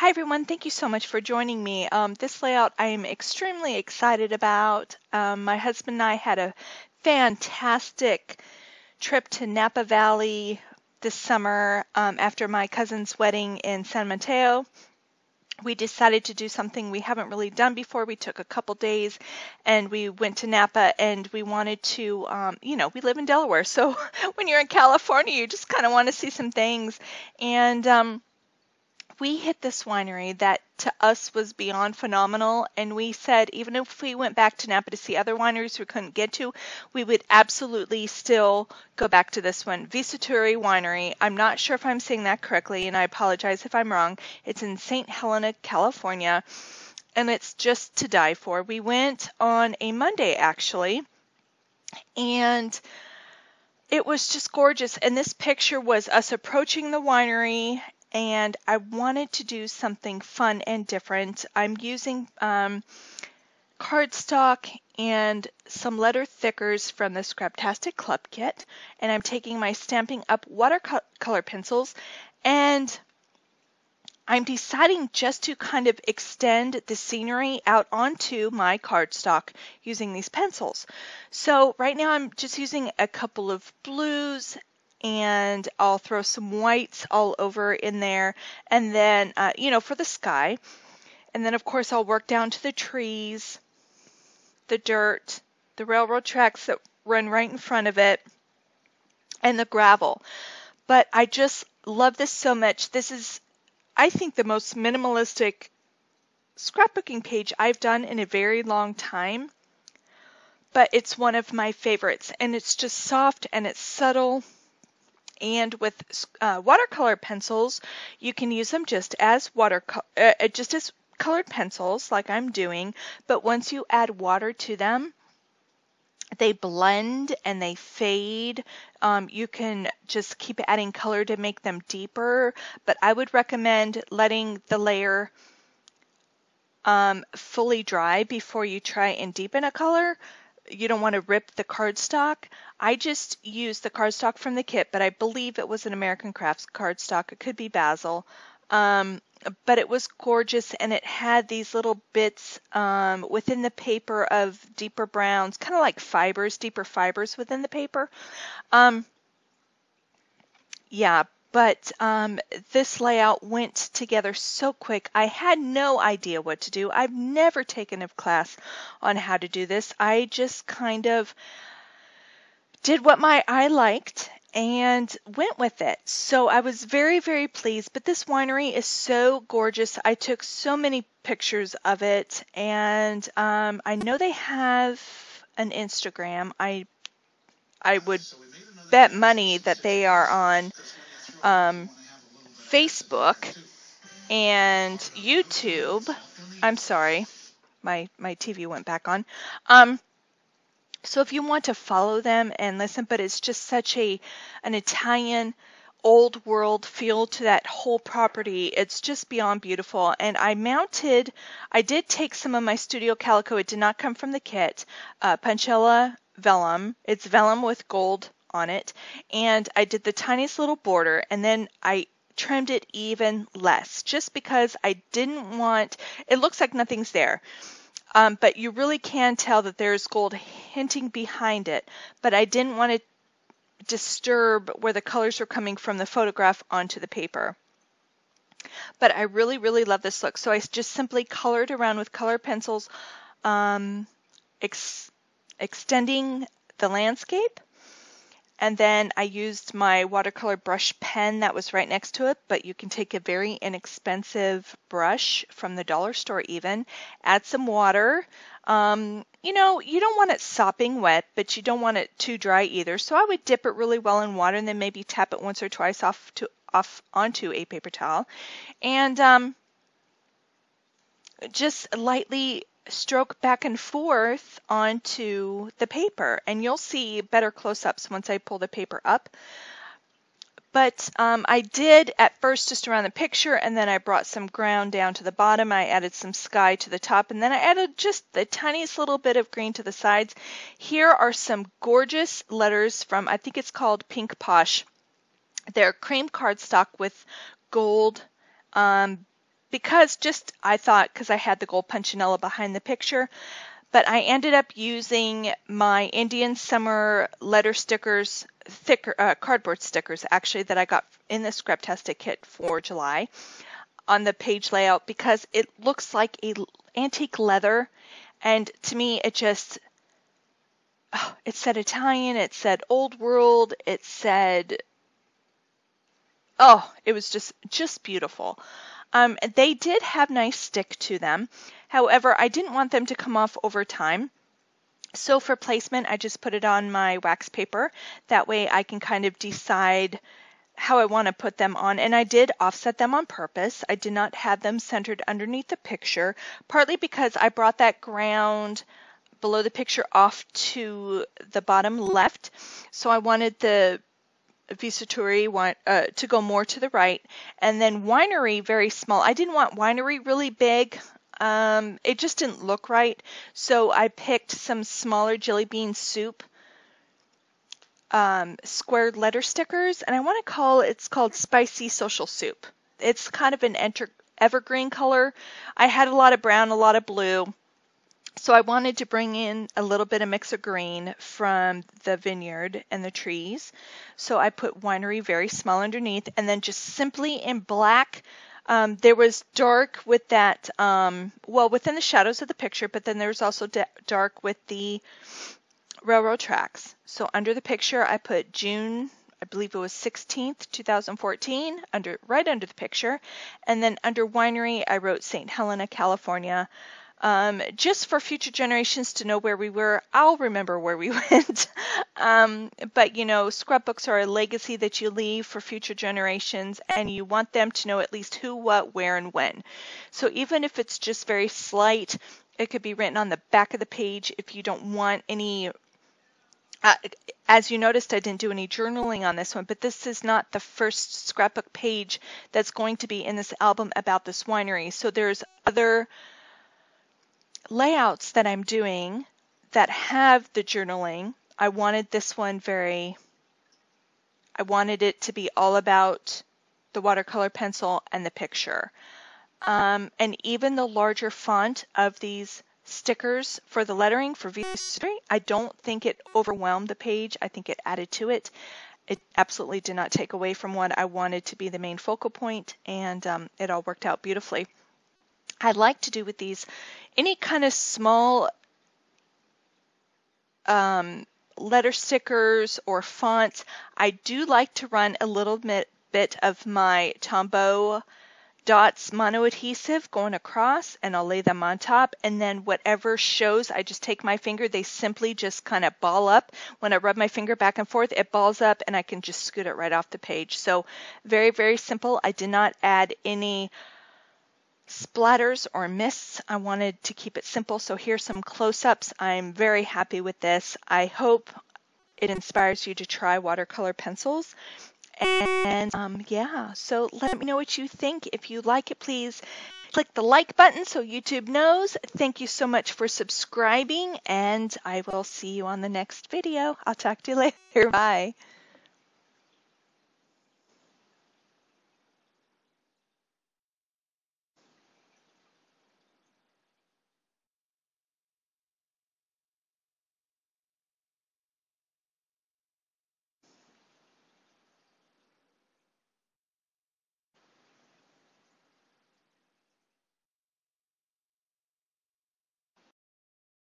Hi everyone, thank you so much for joining me. This layout I am extremely excited about. My husband and I had a fantastic trip to Napa Valley this summer after my cousin's wedding in San Mateo. We decided to do something we haven't really done before. We took a couple days and we went to Napa, and we wanted to, we live in Delaware, so when you're in California, you just kind of want to see some things. And we hit this winery that to us was beyond phenomenal, and we said even if we went back to Napa to see other wineries we couldn't get to, we would absolutely still go back to this one. Sattui Winery. I'm not sure if I'm saying that correctly, and I apologize if I'm wrong. It's in St. Helena, California, and it's just to die for. We went on a Monday actually, and it was just gorgeous. And this picture was us approaching the winery, and I wanted to do something fun and different. I'm using cardstock and some letter thickers from the Scraptastic Kit, and I'm taking my Stampin' Up! Watercolor pencils, and I'm deciding just to kind of extend the scenery out onto my cardstock using these pencils. So right now I'm just using a couple of blues, and I'll throw some whites all over in there, and then, for the sky. And then, of course, I'll work down to the trees, the dirt, the railroad tracks that run right in front of it, and the gravel. But I just love this so much. This is, I think, the most minimalistic scrapbooking page I've done in a very long time. But it's one of my favorites, and it's just soft and it's subtle. And with watercolor pencils, you can use them just as colored pencils, like I'm doing. But once you add water to them, they blend and they fade. You can just keep adding color to make them deeper. But I would recommend letting the layer fully dry before you try and deepen a color. You don't want to rip the cardstock. I just used the cardstock from the kit, but I believe it was an American Crafts cardstock. It could be basil. But it was gorgeous, and it had these little bits within the paper of deeper browns, kind of like fibers, deeper fibers within the paper. But this layout went together so quick. I had no idea what to do. I've never taken a class on how to do this. I just kind of did what my eye liked and went with it. So I was very, very pleased. But this winery is so gorgeous. I took so many pictures of it, and I know they have an Instagram. I would bet money that they are on Facebook and YouTube. I'm sorry, my TV went back on. So if you want to follow them and listen, but it's just such an Italian old world feel to that whole property. It's just beyond beautiful. And I did take some of my Studio Calico. It did not come from the kit. Pancella vellum. It's vellum with gold on it, and I did the tiniest little border, and then I trimmed it even less just because I didn't want, it looks like nothing's there, but you really can tell that there's gold hinting behind it, but I didn't want to disturb where the colors are coming from the photograph onto the paper. But I really, really love this look, so I just simply colored around with color pencils, extending the landscape. And then I used my watercolor brush pen that was right next to it, but you can take a very inexpensive brush from the dollar store even, add some water. You don't want it sopping wet, but you don't want it too dry either. So I would dip it really well in water and then maybe tap it once or twice off onto a paper towel. And just lightly stroke back and forth onto the paper, and you'll see better close-ups once I pull the paper up. But I did at first just around the picture, and then I brought some ground down to the bottom. I added some sky to the top, and then I added just the tiniest little bit of green to the sides. Here are some gorgeous letters from, I think it's called Pink Posh. They're cream cardstock with gold because I thought, because I had the gold punchinella behind the picture, but I ended up using my Indian Summer letter stickers, thicker cardboard stickers actually, that I got in the Scraptastic Kit for July on the page layout, because it looks like a antique leather, and to me it just, it said Italian, it said old world, it said, oh, it was just beautiful. They did have nice stick to them. However, I didn't want them to come off over time. So for placement, I just put it on my wax paper. That way I can kind of decide how I want to put them on. And I did offset them on purpose. I did not have them centered underneath the picture, partly because I brought that ground below the picture off to the bottom left. So I wanted the Sattui to go more to the right, and then Winery very small. I didn't want Winery really big. It just didn't look right, so I picked some smaller jelly bean soup squared letter stickers, and I want to it's called Spicy Social Soup. It's kind of an evergreen color. I had a lot of brown, a lot of blue. So I wanted to bring in a little bit of mix of green from the vineyard and the trees. So I put Winery very small underneath, and then just simply in black. There was dark with that, well, within the shadows of the picture, but then there was also dark with the railroad tracks. So under the picture, I put June, I believe it was 16th, 2014, right under the picture. And then under Winery, I wrote St. Helena, California. Just for future generations to know where we were. I'll remember where we went. But you know, scrapbooks are a legacy that you leave for future generations, and you want them to know at least who, what, where, and when. So even if it's just very slight, it could be written on the back of the page if you don't want any. As you noticed, I didn't do any journaling on this one, but this is not the first scrapbook page that's going to be in this album about this winery. So there's other layouts that I'm doing that have the journaling. I wanted this one I wanted it to be all about the watercolor pencil and the picture. And even the larger font of these stickers for the lettering for Sattui, I don't think it overwhelmed the page. I think it added to it. It absolutely did not take away from what I wanted to be the main focal point, and it all worked out beautifully. I like to do with these any kind of small letter stickers or fonts. I do like to run a little bit of my Tombow dots mono adhesive going across, and I'll lay them on top, and then whatever shows, I just take my finger. They simply just kind of ball up. When I rub my finger back and forth, it balls up, and I can just scoot it right off the page. So very, very simple. I did not add any splatters or mists. I wanted to keep it simple. So here's some close-ups. I'm very happy with this. I hope it inspires you to try watercolor pencils. And yeah, so let me know what you think. If you like it, please click the like button so YouTube knows. Thank you so much for subscribing, and I will see you on the next video. I'll talk to you later. Bye.